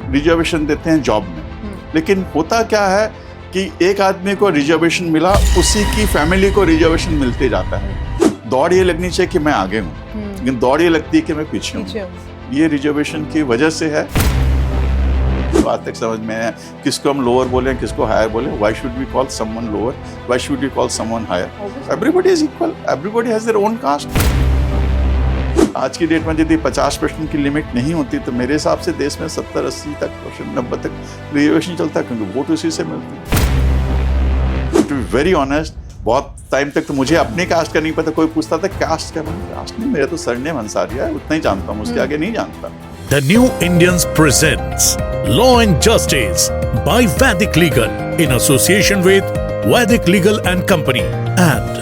Reservation देते हैं job में, लेकिन होता क्या है कि एक आदमी को रिजर्वेशन मिला, उसी की फैमिली को रिजर्वेशन मिलते जाता है। दौड़ ये लगनी चाहिए कि मैं आगे हूँ, लेकिन दौड़ ये लगती है कि मैं पीछे हूँ। ये रिजर्वेशन की वजह से है। बात तक समझ में है, किसको हम लोअर बोले, किसको हायर बोले। Why should we call someone lower, why should we call someone higher? Everybody is equal, everybody has their own caste. आज की डेट में यदि 50% की लिमिट नहीं होती तो मेरे हिसाब से देश में 70-80 तक, 90 तक रिजर्वेशन चलता है, क्योंकि वोट उसी से मिलती है। टू बी वेरी ऑनेस्ट, बहुत टाइम तक तो मुझे अपने कास्ट का नहीं पता। कोई पूछता था कास्ट क्या? कास्ट नहीं, मेरा तो सरनेम अंसारी है, उतना ही जानता हूँ, उसके आगे नहीं जानता। The New Indians presents Law and Justice by Vedic Legal in association with Vedic Legal and Company and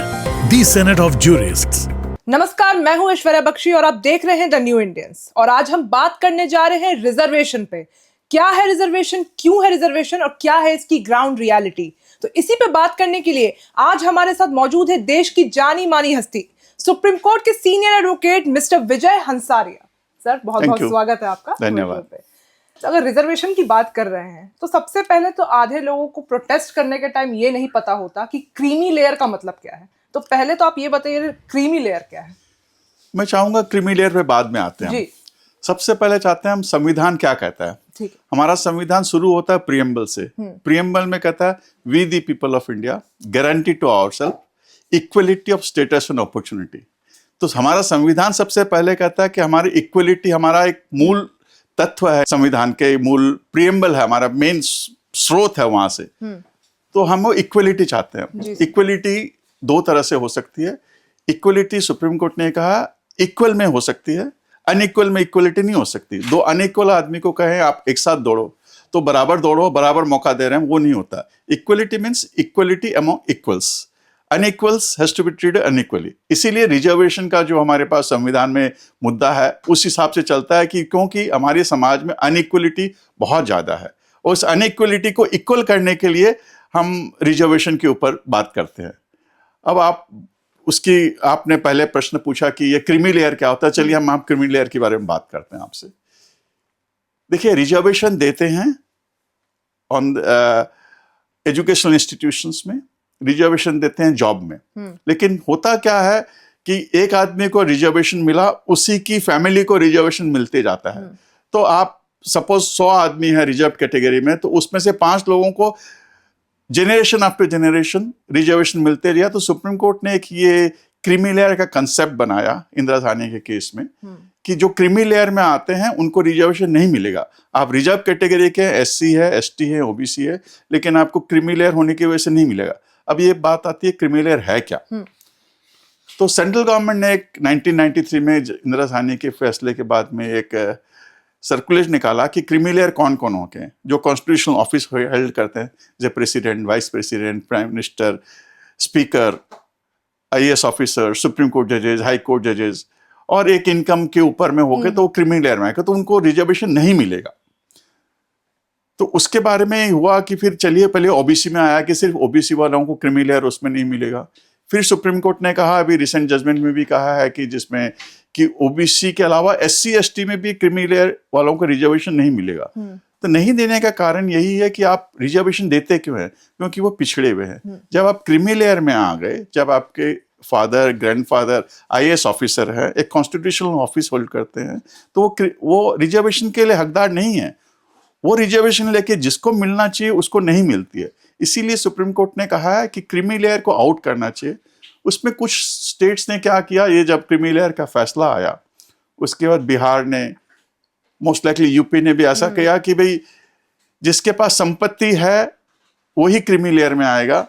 the Senate of Jurists. नमस्कार, मैं हूं ऐश्वर्या बख्शी और आप देख रहे हैं द न्यू इंडियंस। और आज हम बात करने जा रहे हैं रिजर्वेशन पे। क्या है रिजर्वेशन, क्यों है रिजर्वेशन और क्या है इसकी ग्राउंड रियलिटी। तो इसी पे बात करने के लिए आज हमारे साथ मौजूद है देश की जानी मानी हस्ती, सुप्रीम कोर्ट के सीनियर एडवोकेट मिस्टर विजय हंसारिया। सर, बहुत बहुत स्वागत है आपका। धन्यवाद। अगर रिजर्वेशन की बात कर रहे हैं तो सबसे पहले तो आधे लोगों को प्रोटेस्ट करने के टाइम ये नहीं पता होता कि क्रीमी लेयर का मतलब क्या है। तो पहले तो आप ये बताइए, क्रीमी लेयर क्या है? मैं चाहूंगा क्रीमी लेयर पे बाद में आते हैं जी। सबसे पहले चाहते हैं हम संविधान क्या कहता है। ठीक है। हमारा संविधान शुरू होता है प्रियम्बल से। प्रियम्बल में कहता है we the people of India guarantee to ourselves equality of status and opportunity. तो हमारा संविधान सबसे पहले कहता है कि हमारी इक्वलिटी हमारा एक मूल तत्व है, संविधान के मूल प्रियम्बल है, हमारा मेन स्रोत है वहां से। तो हम वो इक्वलिटी चाहते हैं। इक्वलिटी दो तरह से हो सकती है। इक्वलिटी सुप्रीम कोर्ट ने कहा इक्वल में हो सकती है, अनइक्वल में इक्वलिटी नहीं हो सकती। दो अनइक्वल आदमी को कहें आप एक साथ दौड़ो तो बराबर दौड़ो, बराबर मौका दे रहे हैं, वो नहीं होता। Equality means equality among equals, unequals has to be treated unequally. इसीलिए रिजर्वेशन का जो हमारे पास संविधान में मुद्दा है उस हिसाब से चलता है कि क्योंकि हमारे समाज में अनइक्वलिटी बहुत ज्यादा है, और उस अनइक्वलिटी को इक्वल करने के लिए हम रिजर्वेशन के ऊपर बात करते हैं। अब आपने पहले प्रश्न पूछा कि ये क्रीमी लेयर क्या होता है। चलिए हम क्रीमी लेयर के बारे में बात करते हैं आपसे। देखिए, रिजर्वेशन देते हैं ऑन एजुकेशनल इंस्टीट्यूशंस में, रिजर्वेशन देते हैं जॉब में, लेकिन होता क्या है कि एक आदमी को रिजर्वेशन मिला, उसी की फैमिली को रिजर्वेशन मिलते जाता है। तो आप सपोज 100 आदमी है रिजर्व कैटेगरी में, तो उसमें से 5 लोगों को जेनरेशन आफ्टर जेनरेशन रिजर्वेशन मिलते रहा। तो सुप्रीम कोर्ट ने एक ये क्रीमी लेयर का कंसेप्ट बनाया इंदिरा गांधी के केस में कि जो क्रीमी लेयर में आते हैं उनको रिजर्वेशन नहीं मिलेगा। आप रिजर्व कैटेगरी के एससी है, एसटी है, ओबीसी है, लेकिन आपको क्रीमी लेयर होने की वजह से नहीं मिलेगा। अब ये बात आती है क्रीमी लेयर है क्या। तो सेंट्रल गवर्नमेंट ने एक 1993 में इंदिरा गांधी के फैसले के बाद में एक सर्कुलर निकाला कि क्रीमी लेयर कौन कौन होते हैं जो कॉन्स्टिट्यूशनल ऑफिस हेल्ड करते हैं, जैसे president, vice president, prime minister, speaker, IAS officer, supreme court जजेस, हाई कोर्ट जजेस, और एक इनकम के ऊपर में हो गए तो वो क्रीमी लेयर में आएगा, तो उनको रिजर्वेशन नहीं मिलेगा। तो उसके बारे में हुआ कि फिर चलिए पहले ओबीसी में आया कि सिर्फ ओबीसी वालों को क्रीमी लेयर उसमें नहीं मिलेगा। फिर सुप्रीम कोर्ट ने कहा, अभी रिसेंट जजमेंट में भी कहा है कि जिसमें कि ओबीसी के अलावा एससी एसटी में भी क्रीमी लेयर वालों को रिजर्वेशन नहीं मिलेगा। तो नहीं देने का कारण यही है कि आप रिजर्वेशन देते क्यों हैं? क्योंकि वो पिछड़े हुए हैं। जब आप क्रीमी लेयर में आ गए, जब आपके फादर, ग्रैंडफादर आईएएस ऑफिसर है, एक कॉन्स्टिट्यूशनल ऑफिस होल्ड करते हैं, तो वो रिजर्वेशन के लिए हकदार नहीं है। वो रिजर्वेशन लेके जिसको मिलना चाहिए उसको नहीं मिलती है। इसीलिए सुप्रीम कोर्ट ने कहा है कि क्रीमी लेयर को आउट करना चाहिए। उसमें कुछ स्टेट्स ने क्या किया, ये जब क्रीमी लेयर का फैसला आया उसके बाद बिहार ने, मोस्ट लाइकली यूपी ने भी ऐसा किया कि भाई जिसके पास संपत्ति है वही क्रीमी लेयर में आएगा,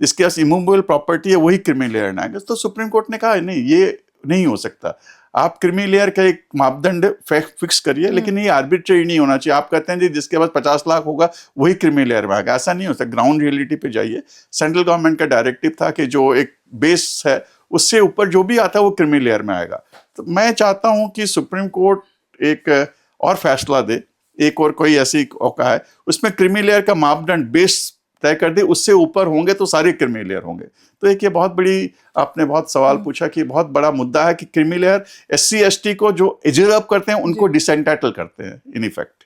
जिसके पास इमूवेबल प्रॉपर्टी है वही क्रीमी लेयर में आएगा। तो सुप्रीम कोर्ट ने कहा नहीं, ये नहीं हो सकता। आप क्रीमी लेयर का एक मापदंड फिक्स करिए, लेकिन ये आर्बिट्रेरी नहीं होना चाहिए। आप कहते हैं जी जिसके पास 50 लाख होगा वही क्रीमी लेयर में आएगा, ऐसा नहीं हो सकता। ग्राउंड रियलिटी पे जाइए। सेंट्रल गवर्नमेंट का डायरेक्टिव था कि जो एक बेस है उससे ऊपर जो भी आता है वो क्रीमी लेयर में आएगा। तो मैं चाहता हूं कि सुप्रीम कोर्ट एक और फैसला दे, एक और कोई ऐसी औका है उसमें क्रीमी लेयर का मापदंड बेस तय कर दे, उससे ऊपर होंगे तो सारे क्रीमी लेयर होंगे। तो एक ये बहुत बड़ी, आपने बहुत सवाल पूछा कि बहुत बड़ा मुद्दा है कि क्रीमी लेयर एससी एसटी को जो डिजर्व करते हैं उनको डिसएंटाइटल करते हैं इन इफेक्ट।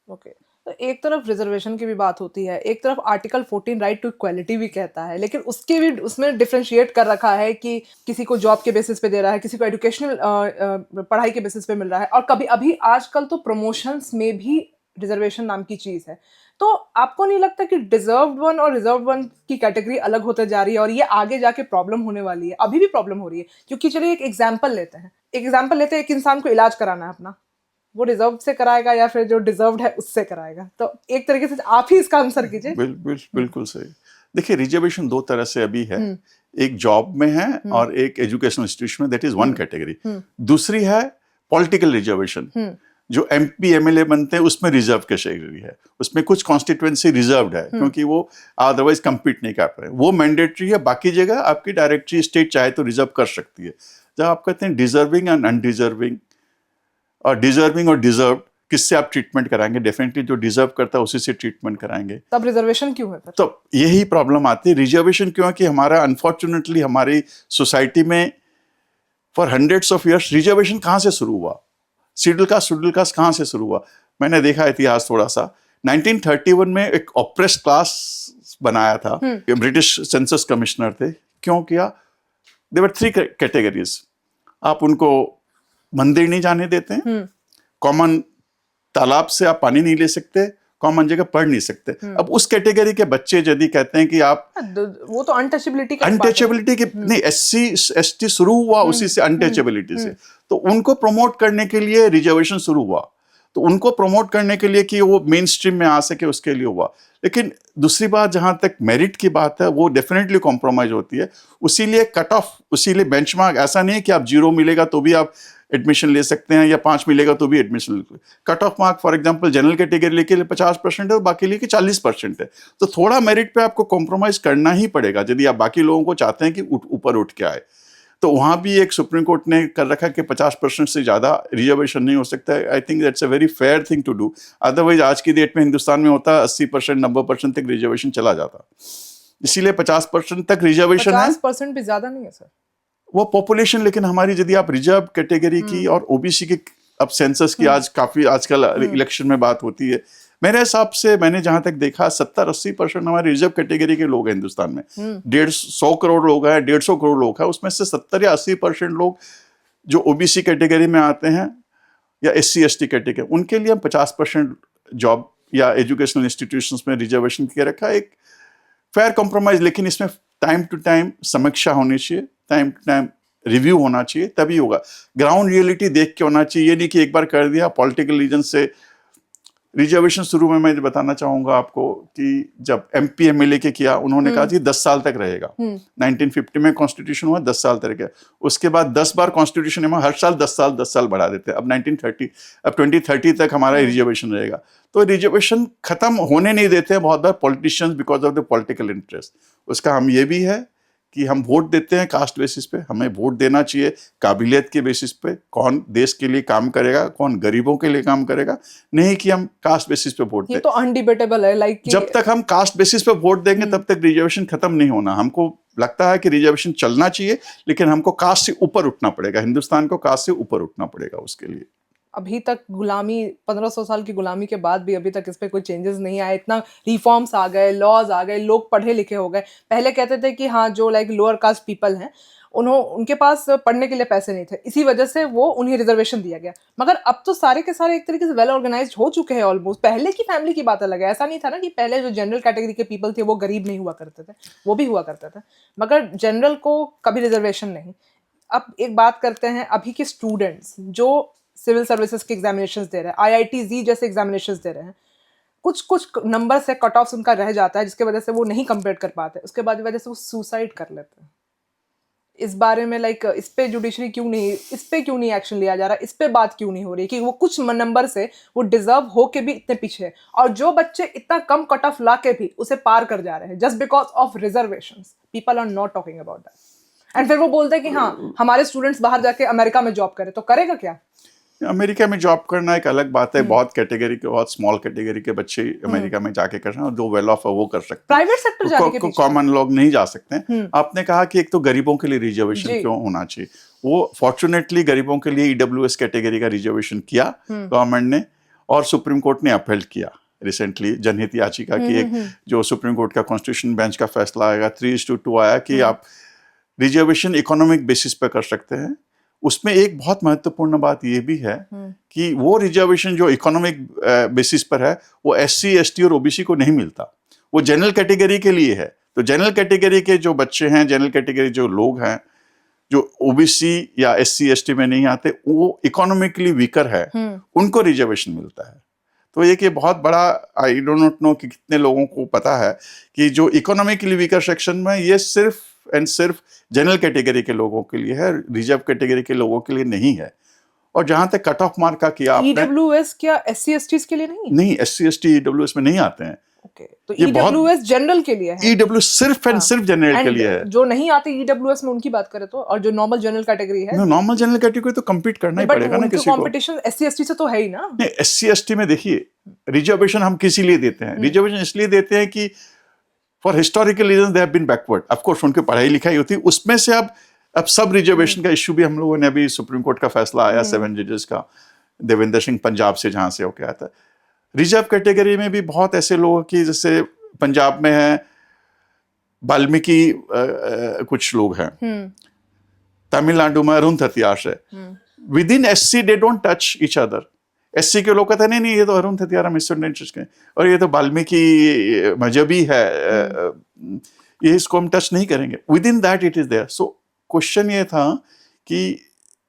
ओके, तो एक तरफ रिजर्वेशन की भी बात होती है, एक तरफ आर्टिकल 14 राइट टू इक्वालिटी भी कहता है, लेकिन उसके भी उसमें डिफरेंशिएट कर रखा है कि किसी को जॉब के बेसिस पे दे रहा है, किसी को एजुकेशनल पढ़ाई के बेसिस पे मिल रहा है, और कभी अभी आजकल तो प्रमोशंस में भी रिजर्वेशन नाम की चीज है। तो आपको नहीं लगता कि डिजर्व्ड वन और रिजर्व वन की कैटेगरी अलग होते जा रही है और ये आगे जाके प्रॉब्लम होने वाली है? अभी भी प्रॉब्लम हो रही है, क्योंकि चलिए एक एग्जाम्पल लेते हैं, एक इंसान को इलाज कराना है अपना, वो रिजर्व से कराएगा या फिर जो डिजर्व्ड है उससे कराएगा? तो एक तरीके से आप ही इसका आंसर कीजिए। बिल्कुल सही। देखिए, रिजर्वेशन दो तरह से अभी है, एक जॉब में है और एक एजुकेशनल इंस्टीट्यूशन में, दैट इज वन कैटेगरी। दूसरी है पॉलिटिकल रिजर्वेशन, जो एमपी एमएलए बनते हैं उसमें रिजर्व कैटेगरी है, उसमें कुछ कॉन्स्टिट्यूएंसी रिजर्व्ड है क्योंकि वो अदरवाइज कंपीट नहीं कर पाए, वो मैंडेटरी है। बाकी जगह आपकी डायरेक्टरी स्टेट चाहे तो रिजर्व कर सकती है। जब आप कहते हैं डिजर्विंग एंड अनडिजर्विंग और डिजर्व, किससे आप ट्रीटमेंट कराएंगे? डेफिनेटली जो डिजर्व करता है उसी से ट्रीटमेंट कराएंगे। तब रिजर्वेशन क्यों है फिर? तो यही प्रॉब्लम आती है रिजर्वेशन क्यों है कि हमारा अनफॉर्चुनेटली हमारी सोसाइटी में for hundreds of years reservation कहाँ से शुरू हुआ? शेड्यूल कास्ट कहाँ से शुरू हुआ? मैंने देखा इतिहास थोड़ा सा, 1931 में एक ऑप्रेस्ड क्लास बनाया था, ब्रिटिश सेंसस कमिश्नर थे। क्यों किया? There were 3 categories. आप उनको मंदिर नहीं जाने देते, कॉमन तालाब से आप पानी नहीं ले सकते, कॉमन जगह पढ़ नहीं सकते। अब उस कैटेगरी के बच्चे यदि कहते हैं कि आप, वो तो अनटचेबिलिटी की नहीं, एससी एसटी शुरू हुआ उसी से, अनटचेबिलिटी से, तो उनको प्रमोट करने के लिए रिजर्वेशन शुरू हुआ, तो उनको प्रमोट करने के लिए कि वो मेन स्ट्रीम में आ सके उसके लिए हुआ। लेकिन दूसरी बात, जहां तक मेरिट की बात है, वो डेफिनेटली कॉम्प्रोमाइज होती है। उसीलिए कट ऑफ, उसीलिए बेंचमार्क ऐसा नहीं है कि आप 0 मिलेगा तो भी आप एडमिशन ले सकते हैं या 5 मिलेगा तो भी admission. Cut off mark for example general category के लिए 50% है और बाकी लिए 40% है, तो थोड़ा मेरिट पे आपको कॉम्प्रोमाइज करना ही पड़ेगा यदि आप बाकी लोगों को चाहते हैं कि ऊपर उठ के आए। तो वहां भी एक सुप्रीम कोर्ट ने कर रखा कि 50% से ज्यादा रिजर्वेशन नहीं हो सकता है। I think that's a very fair thing to do. Otherwise आज की डेट में हिंदुस्तान में होता है 80% 90% तक रिजर्वेशन चला जाता, इसीलिए 50% तक रिजर्वेशन है। 50% भी ज्यादा नहीं है सर, वो पॉपुलेशन। लेकिन हमारी यदि आप रिजर्व कैटेगरी की और ओबीसी की, अब सेंसस की आज काफी आजकल इलेक्शन में बात होती है, मेरे हिसाब से मैंने जहां तक देखा 70-80% हमारे रिजर्व कैटेगरी के लोग हैं हिंदुस्तान में। 150 करोड़ लोग हैं, 150 करोड़ लोग हैं, उसमें से 70 या 80% लोग जो ओबीसी कैटेगरी में आते हैं या SC ST कैटेगरी, उनके लिए हम 50% जॉब या एजुकेशनल इंस्टीट्यूशंस में रिजर्वेशन किया रखा, एक फेयर कॉम्प्रोमाइज। लेकिन इसमें टाइम टू टाइम समीक्षा होनी चाहिए, टाइम टू टाइम रिव्यू होना चाहिए, तभी होगा। ग्राउंड रियलिटी देख के होना चाहिए, ये नहीं कि एक बार कर दिया पॉलिटिकल रीजन से। रिजर्वेशन शुरू में मैं बताना चाहूंगा आपको कि जब MP MLA के किया, उन्होंने कहा कि 10 साल तक रहेगा। 1950 में कॉन्स्टिट्यूशन हुआ, 10 साल तक है। उसके बाद 10 बार कॉन्स्टिट्यूशन में हर साल 10 साल बढ़ा देते हैं। अब 2030 तक हमारा रिजर्वेशन रहेगा। तो रिजर्वेशन खत्म होने नहीं देते हैं बहुत बार politicians, because of the political interest. उसका हम ये भी है कि हम वोट देते हैं कास्ट बेसिस पे, हमें वोट देना चाहिए काबिलियत के बेसिस पे, कौन देश के लिए काम करेगा, कौन गरीबों के लिए काम करेगा, नहीं कि हम कास्ट बेसिस पे वोट दें। ये तो अनडिबेटेबल है, लाइक जब तक हम कास्ट बेसिस पे वोट देंगे तब तक रिजर्वेशन खत्म नहीं होना। हमको लगता है कि रिजर्वेशन चलना चाहिए, लेकिन हमको कास्ट से ऊपर उठना पड़ेगा, हिंदुस्तान को कास्ट से ऊपर उठना पड़ेगा उसके लिए। अभी तक गुलामी, 1500 साल की गुलामी के बाद भी अभी तक इस पे कोई चेंजेस नहीं आए। इतना रिफॉर्म्स आ गए, लॉज आ गए, लोग पढ़े लिखे हो गए। पहले कहते थे कि हाँ, जो लाइक लोअर कास्ट पीपल हैं, उनके पास पढ़ने के लिए पैसे नहीं थे, इसी वजह से वो उन्हें रिजर्वेशन दिया गया। मगर अब तो सारे के सारे एक तरीके से वेल ऑर्गेनाइज्ड हो चुके हैं ऑलमोस्ट। पहले की फैमिली की बात अलग है, ऐसा नहीं था ना कि पहले जो जनरल कैटेगरी के पीपल थे वो गरीब नहीं हुआ करते थे, वो भी हुआ करते थे, मगर जनरल को कभी रिजर्वेशन नहीं। अब एक बात करते हैं अभी के स्टूडेंट्स जो सिविल सर्विसेज के एग्जामिनेशंस दे रहे हैं, IIT-JEE जैसे एग्जामिनेशंस दे रहे हैं, कुछ नंबर से कट ऑफ उनका रह जाता है, जिसके वजह से वो नहीं कंप्लीट कर पाते, उसके बाद वजह से वो सुसाइड कर लेते हैं। इस बारे में लाइक इस पे जुडिशरी क्यों नहीं एक्शन लिया जा रहा, इस पे बात क्यों नहीं हो रही कि वो कुछ नंबर से वो डिजर्व हो के भी इतने पीछे है, और जो बच्चे इतना कम कट ऑफ ला के भी उसे पार कर जा रहे हैं just because of reservations. People are not talking about that. And फिर वो बोलते हैं कि हाँ, हमारे स्टूडेंट्स बाहर जाके अमेरिका में जॉब करे, तो करेगा क्या? अमेरिका में जॉब करना एक अलग बात है। बहुत कैटेगरी के, बहुत स्मॉल कैटेगरी के बच्चे अमेरिका में जाके कर सकते हैं, जो वेल ऑफ है वो कर सकते हैं। प्राइवेट सेक्टर जाने के पीछे कॉमन लोग नहीं जा सकते हैं। आपने कहा कि एक तो गरीबों के लिए रिजर्वेशन क्यों होना चाहिए, वो फॉर्चुनेटली गरीबों के लिए EWS कैटेगरी का रिजर्वेशन किया गवर्नमेंट ने, और सुप्रीम कोर्ट ने अपहेल्ड किया रिसेंटली जनहित याचिका की एक जो सुप्रीम कोर्ट का कॉन्स्टिट्यूशन बेंच का फैसला आएगा 3:2 आया कि आप रिजर्वेशन इकोनॉमिक बेसिस पर कर सकते हैं। उसमें एक बहुत महत्वपूर्ण बात यह भी है कि वो रिजर्वेशन जो इकोनॉमिक बेसिस पर है वो SC ST और OBC को नहीं मिलता, वो जनरल कैटेगरी के लिए है। तो जनरल कैटेगरी के जो बच्चे हैं, जनरल कैटेगरी जो लोग हैं जो OBC या SC ST में नहीं आते, वो इकोनॉमिकली वीकर है, उनको रिजर्वेशन मिलता है। तो ये बहुत बड़ा, आई डोंट नो कि कितने लोगों को पता है कि जो इकोनॉमिकली वीकर सेक्शन में ये सिर्फ एंड सिर्फ जनरल कैटेगरी के लोगों के लिए है, रिजर्व कैटेगरी के लोगों के लिए नहीं है। और जहां तक कट ऑफ मार्क का किया आपने, EWS क्या SC STs के लिए नहीं SC ST EWS में नहीं आते हैं। ओके, तो EWS जनरल के लिए है। EWS सिर्फ एंड सिर्फ जनरल के लिए है। जो नहीं आते EWS में उनकी बात करें तो, और जो नॉर्मल जनरल कैटेगरी है, नॉर्मल जनरल कैटेगरी तो कम्पीट करना ही पड़ेगा ना किसी को। कंपटीशन SC ST से तो है ही ना। नहीं, SC ST में देखिए रिजर्वेशन हम किसी लिए देते हैं, रिजर्वेशन इसलिए देते हैं कि for historical reason they have been backward. Of course उनकी पढ़ाई लिखाई होती है, उसमें से अब सब रिजर्वेशन का इश्यू भी हम लोगों ने, अभी सुप्रीम कोर्ट का फैसला आया 7 जजेस का, देवेंद्र सिंह पंजाब से जहां से होके आया था। रिजर्व कैटेगरी में भी बहुत ऐसे लोग की, जैसे पंजाब में है वाल्मीकि कुछ लोग हैं, तमिलनाडु में अरुण थतियाश है। With in SC they don't touch each other. SC के लोग कहते हैं नहीं ये तो अरुण थतियारा मिस्टर के, और ये तो वाल्मीकि मजहबी है, ये इसको हम टच नहीं करेंगे। Within that it is there. So question ये था कि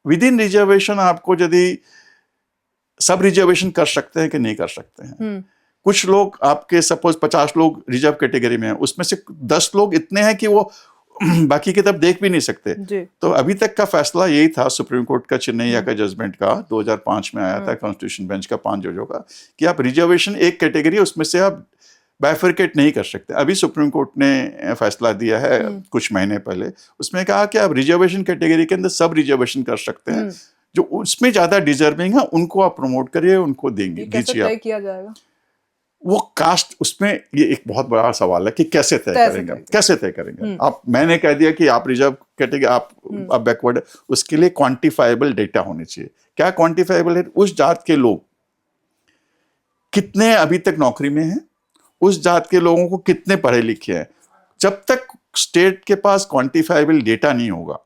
विद इन रिजर्वेशन आपको यदि सब रिजर्वेशन कर सकते हैं कि नहीं कर सकते हैं। कुछ लोग आपके सपोज 50 लोग रिजर्व कैटेगरी में हैं, उसमें से 10 लोग इतने हैं कि वो बाकी की तरफ देख भी नहीं सकते। तो अभी तक का फैसला यही था सुप्रीम कोर्ट का, चेन्नैया का जजमेंट का 2005 में आया था कॉन्स्टिट्यूशन बेंच का 5 जजों का, कि आप रिजर्वेशन एक कैटेगरी उसमें से आप बाइफरकेट नहीं कर सकते। अभी सुप्रीम कोर्ट ने फैसला दिया है कुछ महीने पहले, उसमें कहा कि आप रिजर्वेशन कैटेगरी के अंदर सब रिजर्वेशन कर सकते हैं, जो उसमें ज्यादा डिजर्विंग है उनको आप प्रमोट करिए, उनको देंगे, दीजिए आप। किया जाएगा वो कास्ट, उसमें ये एक बहुत बड़ा सवाल है कि कैसे तय करेंगे, कैसे तय करेंगे आप। मैंने कह दिया कि आप रिजर्व कैटेगरी, आप बैकवर्ड, उसके लिए क्वांटिफाइबल डेटा होने चाहिए। क्या क्वांटिफाइबल है? उस जात के लोग कितने अभी तक नौकरी में हैं, उस जात के लोगों को कितने पढ़े लिखे हैं। जब तक स्टेट के पास क्वांटिफाइबल डेटा नहीं होगा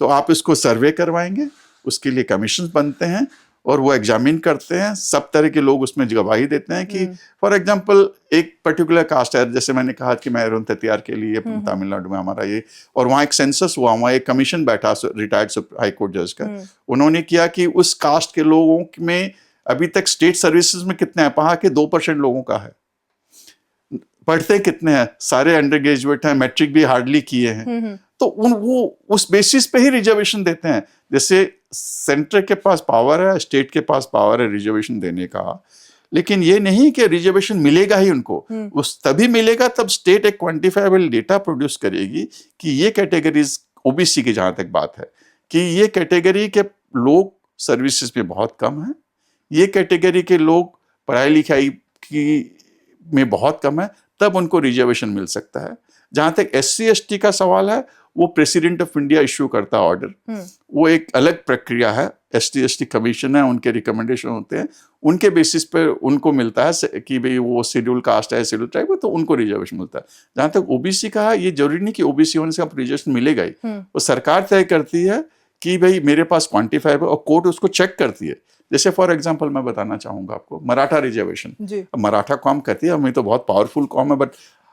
तो आप इसको सर्वे करवाएंगे, उसके लिए कमीशन बनते हैं और वो एग्जामिन करते हैं, सब तरह के लोग उसमें गवाही देते हैं कि फॉर एग्जांपल एक पर्टिकुलर कास्ट है, जैसे मैंने कहा कि मैं अरुण थतियार के लिए तमिलनाडु में हमारा ये, और वहाँ एक सेंसस हुआ, वहाँ एक कमीशन बैठा रिटायर्ड हाई कोर्ट जज का, उन्होंने किया कि उस कास्ट के लोगों में अभी तक स्टेट सर्विसेज में कितने हैं, कहा कि 2% लोगों का है। पढ़ते कितने हैं? सारे अंडर ग्रेजुएट हैं, मैट्रिक भी हार्डली किए हैं। तो वो उस बेसिस पे ही रिजर्वेशन देते हैं। जैसे सेंटर के पास पावर है, स्टेट के पास पावर है रिजर्वेशन देने का, लेकिन ये नहीं कि रिजर्वेशन मिलेगा ही उनको। उस तभी मिलेगा तब स्टेट एक क्वांटिफाइबल डेटा प्रोड्यूस करेगी कि ये कैटेगरीज, OBC की जहां तक बात है, कि ये कैटेगरी के लोग सर्विसेज में बहुत कम है, ये कैटेगरी के लोग पढ़ाई लिखाई की में बहुत कम है, तब उनको रिजर्वेशन मिल सकता है। जहां तक SC ST का सवाल है, वो प्रेसिडेंट ऑफ इंडिया इश्यू करता ऑर्डर, वो एक अलग प्रक्रिया है। ST ST कमीशन है, उनके रिकमेंडेशन होते हैं, उनके बेसिस पर उनको मिलता है कि भाई वो शेड्यूल कास्ट है, शेड्यूल ट्राइब है, तो उनको रिजर्वेशन मिलता है। जहां तक OBC का है, ये जरूरी नहीं कि OBC होने से आप रिजर्वेशन मिलेगा ही, वो सरकार तय करती है कि भाई मेरे पास क्वांटिफाइबल, और कोर्ट उसको चेक करती है। जैसे फॉर एग्जांपल मैं बताना चाहूंगा आपको, मराठा रिजर्वेशन। मराठा कौम कहती है हमें तो बहुत पावरफुल कौम है, बट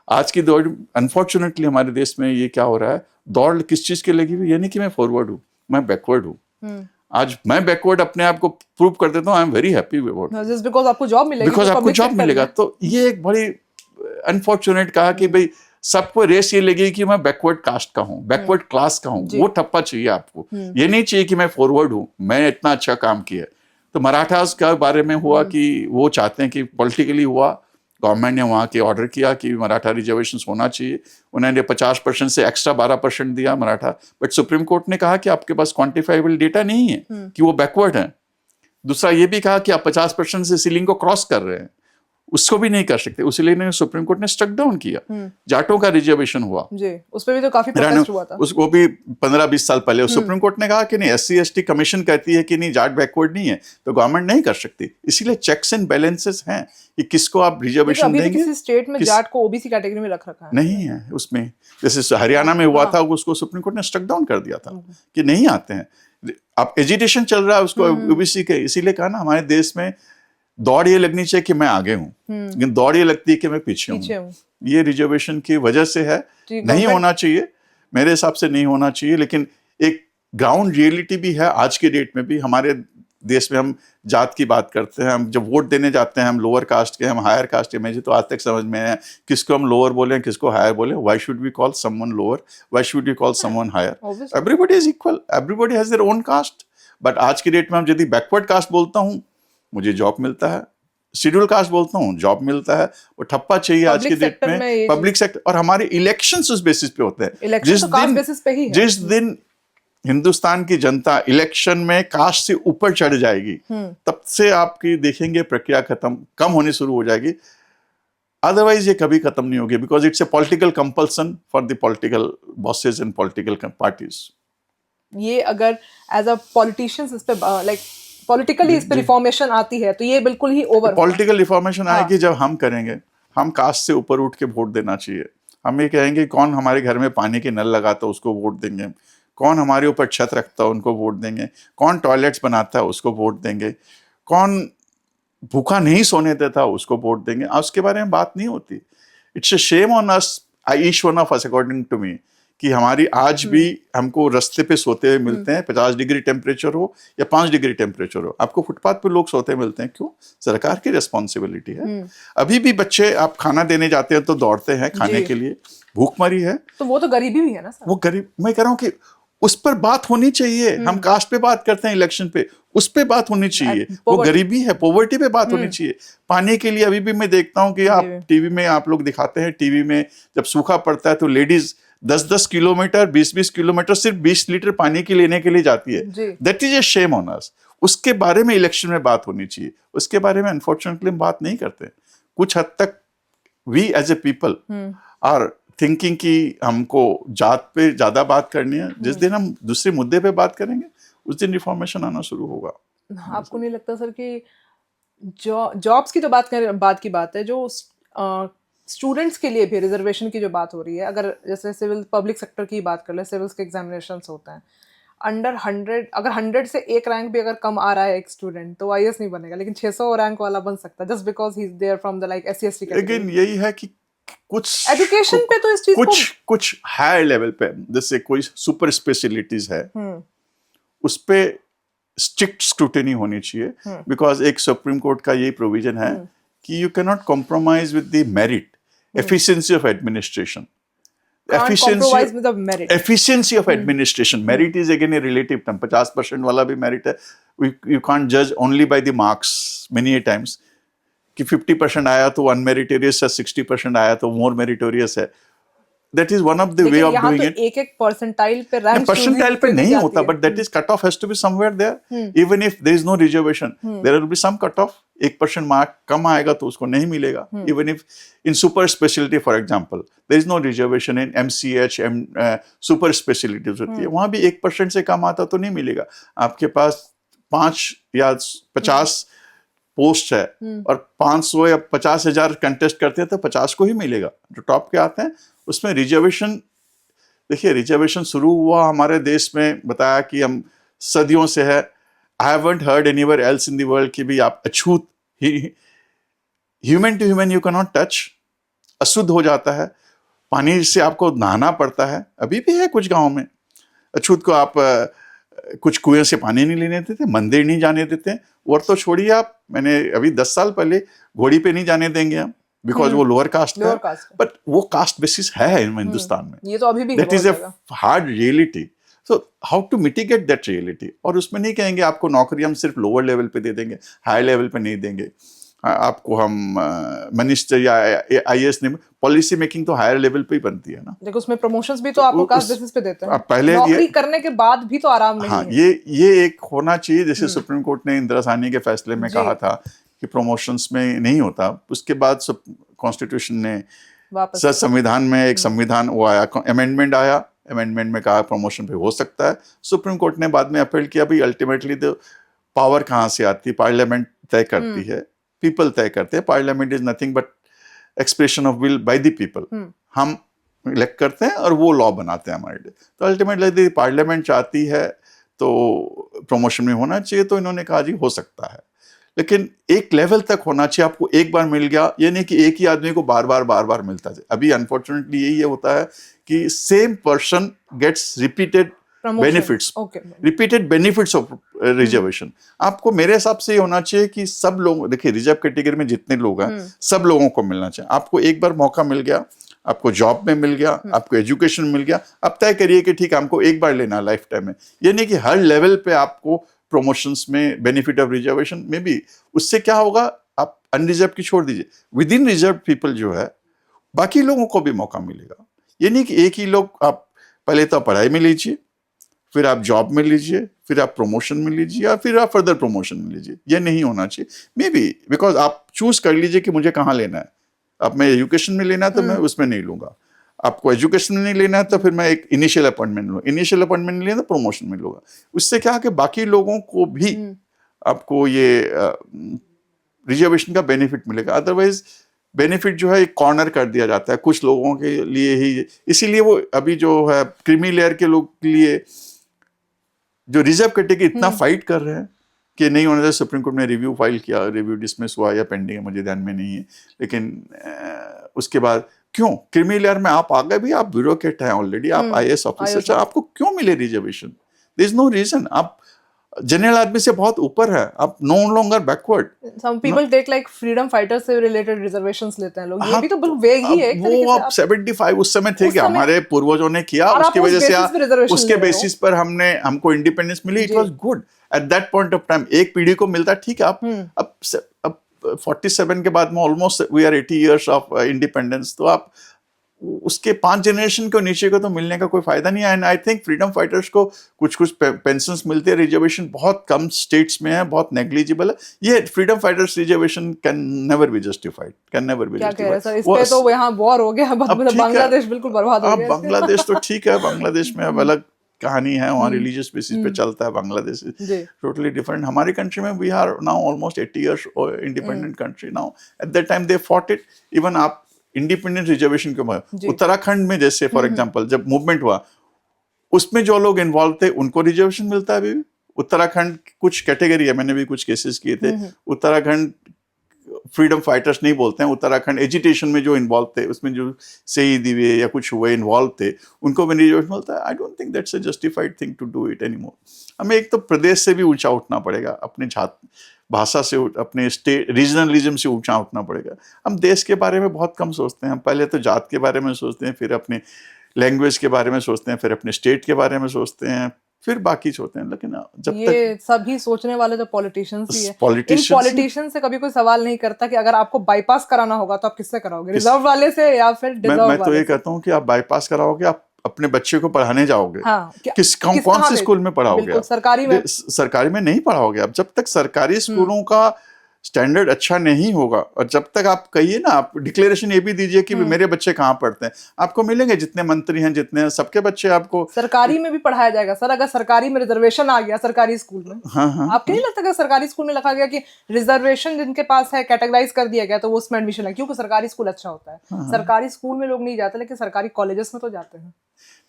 आज की दौड़ अनफॉर्चुनेटली हमारे देश में ये क्या हो रहा है, दौड़ किस चीज के लगी हुई, ये नहीं कि मैं फॉरवर्ड हूँ, मैं बैकवर्ड हूँ। आज मैं बैकवर्ड अपने आप को प्रूव कर देता हूँ, I am very happy because आपको जॉब मिलेगी, बिकॉज आपको जॉब मिलेगा। तो ये एक बड़ी अनफॉर्चुनेट कहा कि भाई सबको रेस ये लगी कि मैं बैकवर्ड कास्ट का हूँ, बैकवर्ड क्लास का हूँ, वो ठप्पा चाहिए आपको। ये नहीं चाहिए कि मैं फॉरवर्ड हूँ, मैं इतना अच्छा काम किया। तो मराठास के बारे में हुआ कि वो चाहते हैं कि पॉलिटिकली हुआ, गवर्नमेंट ने वहाँ के ऑर्डर किया कि मराठा रिजर्वेशन होना चाहिए। उन्होंने 50% से एक्स्ट्रा 12% दिया मराठा, बट सुप्रीम कोर्ट ने कहा कि आपके पास क्वांटिफाइबल डेटा नहीं है कि वो बैकवर्ड है। दूसरा ये भी कहा कि आप 50% से सीलिंग को क्रॉस कर रहे हैं। उसको भी नहीं कर सकते, इसलिए सुप्रीम कोर्ट ने स्ट्रक डाउन किया। जाटों का रिजर्वेशन हुआ जी, उस पे भी तो काफी प्रोटेस्ट हुआ था। उसको भी 15-20 साल पहले सुप्रीम कोर्ट ने कहा कि नहीं, SC/ST कमीशन कहती है कि नहीं, जाट बैकवर्ड नहीं है तो गवर्नमेंट नहीं कर सकती। इसीलिए चेक्स एंड बैलेंसेस हैं कि किसको आप रिजर्वेशन अभी भी देंगे। किसी स्टेट में जाट को ओबीसी कैटेगरी में रख रखा है नहीं है उसमें, जैसे हरियाणा में हुआ था, उसको सुप्रीम कोर्ट ने स्ट्रक डाउन कर दिया था कि नहीं आते हैं। अब एजिटेशन चल रहा है उसको ओबीसी के, इसीलिए कहा ना हमारे देश में दौड़ ये लगनी चाहिए कि मैं आगे हूँ, लेकिन दौड़ ये लगती है कि मैं पीछे हूँ। ये रिजर्वेशन की वजह से है, नहीं होना चाहिए, मेरे हिसाब से नहीं होना चाहिए। लेकिन एक ग्राउंड रियलिटी भी है आज के डेट में भी। हमारे देश में हम जात की बात करते हैं, हम जब वोट देने जाते हैं हम लोअर कास्ट के, हम हायर कास्ट के। मुझे तो आज तक समझ में है किसको हम लोअर बोले किसको हायर बोले। Why should we call someone lower, why should we call someone higher? Everybody is equal, everybody has their own caste. But आज की डेट में हम यदि बैकवर्ड कास्ट बोलता हूँ मुझे जॉब मिलता है, शेड्यूल कास्ट बोलता हूँ जॉब मिलता है, वो ठप्पा चाहिए आज की डेट में। पब्लिक सेक्टर और हमारे इलेक्शंस उस बेसिस पे होते हैं। जिस दिन हिंदुस्तान की जनता इलेक्शन में कास्ट से ऊपर चढ़ जाएगी तब से आपकी देखेंगे प्रक्रिया कम होनी शुरू हो जाएगी। अदरवाइज ये कभी खत्म नहीं होगी, because it's a political compulsion for the political bosses and political parties. ये अगर एज अ पॉलिटिशियंस इस पे लाइक पॉलिटिकली इस पे रिफॉर्मेशन आती है तो ये बिल्कुल ही ओवर। पॉलिटिकल रिफॉर्मेशन आएगी जब हम करेंगे। हम कास्ट से ऊपर उठ के वोट देना चाहिए। हम ये कहेंगे कौन हमारे घर में पानी के नल लगाता है उसको वोट देंगे, कौन हमारे ऊपर छत रखता है उनको वोट देंगे, कौन टॉयलेट्स बनाता है उसको वोट देंगे, कौन भूखा नहीं सोने देता उसको वोट देंगे। उसके बारे में बात नहीं होती। It's a shame on us, each one of us according to me, कि हमारी आज भी हमको रास्ते पे सोते हुए मिलते हैं, 50 डिग्री टेम्परेचर हो या 5 डिग्री टेम्परेचर हो, आपको फुटपाथ पे लोग सोते मिलते हैं। क्यों? सरकार की रिस्पॉन्सिबिलिटी है। अभी भी बच्चे आप खाना देने जाते हैं तो दौड़ते हैं खाने के लिए, भूखमरी है तो वो तो गरीबी भी है ना सर। वो गरीब, मैं कह रहा हूँ कि उस पर बात होनी चाहिए। हम कास्ट पे बात करते हैं इलेक्शन पे, उस पे बात होनी चाहिए। वो गरीबी है, पॉवर्टी पे बात होनी चाहिए। पानी के लिए अभी भी मैं देखता हूँ कि आप टीवी में आप लोग दिखाते हैं, टीवी में जब सूखा पड़ता है तो लेडीज 10-10 किलोमीटर 20-20 किलोमीटर सिर्फ 20 लीटर पानी के लेने के लिए जाती है। That is A Shem on अस। उसके बारे में इलेक्शन में बात होनी चाहिए, उसके बारे में अनफॉर्चुनेटली हम बात नहीं करते। कुछ हद तक we as a people are thinking कि हमको जात पे ज्यादा बात करनी है। जिस दिन हम दूसरे मुद्दे पे बात करेंगे उस दिन रिफॉर्मेशन आना शुरू होगा। आपको नहीं लगता सर कि जॉब्स की तो बात की बात है, जो स्टूडेंट्स के लिए भी रिजर्वेशन की जो बात हो रही है, अगर जैसे सिविल पब्लिक सेक्टर की बात कर ले, सिविल्स के एग्जामिनेशंस होते हैं, अंडर 100 अगर 100 से एक रैंक भी अगर कम आ रहा है एक स्टूडेंट तो आईएएस नहीं बनेगा, लेकिन 600 रैंक वाला बन सकता है just because he is there from the like SC/ST category. लेकिन यही है कि कुछ एजुकेशन पे तो इस चीज कुछ हायर लेवल पे, जैसे कोई सुपर स्पेशलिटीज है उस पे स्ट्रिक्ट स्क्रूटिनी होनी चाहिए। बिकॉज एक सुप्रीम कोर्ट का यही प्रोविजन है कि you can not compromise with the merit, efficiency of administration. efficiency of administration. Merit is again a relative term. 50% वाला भी merit है. You can't judge only by the marks many a times. कि 50% आया तो unmeritorious है, 60% आया तो more meritorious है. That is one of the way of doing it. एक परसेंटाइल पे रैंक परसेंटाइल पे नहीं होता, but that is cut off has to be somewhere there. Even if there is no reservation, there will be some cut off. 1% mark कम आएगा तो उसको नहीं मिलेगा. Even if in super specialty, for example, there is no reservation in MCH, super specialties होती है, वहाँ भी 1% से कम आता तो नहीं मिलेगा. आपके पास 5 या 50 पोस्ट है और 500 या 50,000 कंटेस्ट करते हैं तो 50 को ही मिलेगा. जो टॉप के आते हैं उसमें रिजर्वेशन, देखिए रिजर्वेशन शुरू हुआ हमारे देश में, बताया कि हम सदियों से है. I haven't heard anywhere else in the world कि भी आप अछूत ही human to human you can not touch, अशुद्ध हो जाता है, पानी से आपको नहाना पड़ता है. अभी भी है कुछ गाँव में अछूत को आप कुछ कुएं से पानी नहीं लेने देते, मंदिर नहीं जाने देते. और तो छोड़िए आप, मैंने अभी 10 साल पहले घोड़ी पे नहीं जाने देंगे हम, बिकॉज वो लोअर कास्ट है, बट वो कास्ट बेसिस है हिंदुस्तान में. ये तो अभी भी that is a hard reality. So how to mitigate that reality. और उसमें नहीं कहेंगे आपको नौकरी हम सिर्फ लोअर लेवल पे दे देंगे, हाई लेवल पे नहीं देंगे. आपको हम मिनिस्टर या IAS नहीं, पॉलिसी मेकिंग तो हायर लेवल पे ही बनती है ना. देखो उसमें प्रमोशंस भी तो आपको कास्ट बेसिस पे देते हैं. पहले नौकरी करने के बाद भी तो आराम नहीं है. ये एक होना चाहिए. जैसे सुप्रीम कोर्ट ने इंदिरा साहनी के फैसले में कहा था कि प्रमोशंस में नहीं होता। उसके बाद सब कॉन्स्टिट्यूशन ने वापस संविधान में एक संविधान वो आया, अमेंडमेंट आया, अमेंडमेंट में कहा प्रमोशन पे हो सकता है। सुप्रीम कोर्ट ने बाद में अपील किया, भाई अल्टीमेटली तो पावर कहाँ से आती है, पार्लियामेंट तय करती है, पीपल तय करते हैं, parliament is nothing but expression of will by the people. हम इलेक्ट करते हैं और वो लॉ बनाते हैं हमारे लिए। तो अल्टीमेटली यदि पार्लियामेंट चाहती है तो प्रमोशन में होना चाहिए, तो इन्होंने कहा जी हो सकता है, लेकिन एक लेवल तक होना चाहिए। आपको एक बार मिल गया, ये नहीं कि एक ही आदमी को बार बार मिलता है। अभी अनफॉर्चुनेटली यही होता है कि same person gets repeated benefits, repeated benefits of reservation. आपको मेरे हिसाब से ये होना चाहिए कि सब लोग, देखिए रिजर्व कैटेगरी में जितने लोग हैं सब लोगों को मिलना चाहिए। आपको एक बार मौका मिल गया, आपको जॉब में मिल गया, आपको एजुकेशन मिल गया, अब तय करिए कि ठीक है हमको एक बार लेना लाइफ टाइम में। ये नहीं कि हर लेवल पे आपको प्रमोशंस में बेनिफिट ऑफ रिजर्वेशन में भी। उससे क्या होगा, आप अनरिजर्व की छोड़ दीजिए, विद इन रिजर्व पीपल जो है बाकी लोगों को भी मौका मिलेगा। ये नहीं कि एक ही लोग, आप पहले तो पढ़ाई में लीजिए, फिर आप जॉब में लीजिए, फिर आप प्रमोशन में लीजिए, या फिर आप फर्दर प्रमोशन में लीजिए। ये नहीं होना चाहिए। मे बी बिकॉज आप चूज कर लीजिए कि मुझे कहाँ लेना है। अब मैं एजुकेशन में लेना है तो मैं उसमें नहीं लूंगा, आपको एजुकेशन में नहीं लेना है तो फिर मैं एक इनिशियल अपॉइंटमेंट लूंगा, इनिशियल अपॉइंटमेंट नहीं लेना तो प्रमोशन में लूंगा। उससे क्या है कि बाकी लोगों को भी आपको ये रिजर्वेशन का बेनिफिट मिलेगा। अदरवाइज बेनिफिट जो है एक कॉर्नर कर दिया जाता है कुछ लोगों के लिए ही। इसीलिए वो अभी जो है क्रीमी लेयर के लोग के लिए जो रिजर्व कैटेगरी इतना फाइट कर रहे हैं कि नहीं होना चाहिए। सुप्रीम कोर्ट ने रिव्यू फाइल किया, रिव्यू डिसमिस हुआ या पेंडिंग है, मुझे ध्यान में नहीं है, लेकिन उसके बाद क्यों क्रीमी लेयर में आप आ गए भी, आप ब्यूरोक्रेट हैं ऑलरेडी, आप आईएएस ऑफिसर, आपको क्यों मिले reservation? There is no reason. आप जनरल आदमी से बहुत ऊपर है, आप no longer backward. Some people take like freedom fighters से related reservations लेते हैं लोग। ये भी तो बिल्कुल वेग ही है एक तरीके से। वो अब 75 उस समय थे कि हमारे पूर्वों ने किया, उसकी वजह से उसके बेसिस पर हमको इंडिपेंडेंस मिली। It was good at that point of time. एक पीढ़ी को मिलता, ठीक है। अब 47 के बाद में almost we are 80 years of independence, तो आप उसके 5 जनरेशन को नीचे को तो मिलने का कोई फायदा नहीं है। And I think freedom fighters को कुछ पेंशंस मिलते हैं, रिजर्वेशन बहुत कम स्टेट्स में है, बहुत नेग्लिजिबल है। ये freedom fighters reservation can never be justified, can never be justified. Sir इस पे तो यहाँ वॉर हो गया, बांग्लादेश बिल्कुल बर्बाद हो गया। बांग्लादेश तो ठीक है, बांग्लादेश में अब अलग कहानी है, वहाँ रिलीजियस बेसिस पे चलता है। Bangladesh totally different. हमारी कंट्री में we are now almost 80 years independent country now. At that time they fought it. Even आप इंडिपेंडेंट रिजर्वेशन के उत्तराखंड में जैसे फॉर एग्जांपल जब मूवमेंट हुआ, उसमें जो लोग इन्वॉल्व थे उनको रिजर्वेशन मिलता है अभी भी। उत्तराखंड कुछ कैटेगरी है, मैंने भी कुछ केसेस किए थे। उत्तराखंड फ्रीडम फाइटर्स नहीं बोलते हैं, उत्तराखंड एजिटेशन में जो इन्वॉल्व थे, उसमें जो शहीद हुए या कुछ हुए इन्वॉल्व थे, उनको भी रिजर्वेशन मिलता है। I don't think that's a justified thing to do it anymore. हमें एक तो प्रदेश से भी ऊंचा उठना पड़ेगा, अपने भाषा से, अपने स्टेट रीजनलिज्म से ऊंचा उठना पड़ेगा। हम देश के बारे में बहुत कम सोचते हैं। हम पहले तो जात के बारे में सोचते हैं, फिर अपने लैंग्वेज के बारे में सोचते हैं, फिर अपने स्टेट के बारे में सोचते हैं, फिर बाकी सोचते हैं। लेकिन जब ये सभी सोचने वाले जो पॉलिटिशियंस ही है, इन पॉलिटिशियंस से कभी कोई सवाल नहीं करता कि अगर आपको बाइपास कराना होगा तो आप किससे कराओगे, रिजर्व वाले से या फिर डिजर्व वाले से? मैं तो ये कहता हूँ कि आप बाईपास कराओगे, आप अपने बच्चे को पढ़ाने जाओगे, कौन से स्कूल में पढ़ाओगे? सरकारी में नहीं पढ़ाओगे आप। जब तक सरकारी स्कूलों का स्टैंडर्ड अच्छा नहीं होगा, और जब तक आप कहिए ना, आप डिक्लेरेशन ये भी दीजिए कि मेरे बच्चे कहाँ पढ़ते हैं, आपको मिलेंगे जितने मंत्री हैं, जितने सबके बच्चे आपको सरकारी में भी पढ़ाया जाएगा। सर अगर सरकारी में रिजर्वेशन आ गया सरकारी स्कूल में, आपको नहीं लगता कि सरकारी स्कूल में लिखा गया कि रिजर्वेशन जिनके पास है कैटेगराइज कर दिया गया तो वो उसमें एडमिशन है, क्योंकि सरकारी स्कूल अच्छा होता है। सरकारी स्कूल में लोग नहीं जाते, लेकिन सरकारी कॉलेजेस में तो जाते हैं।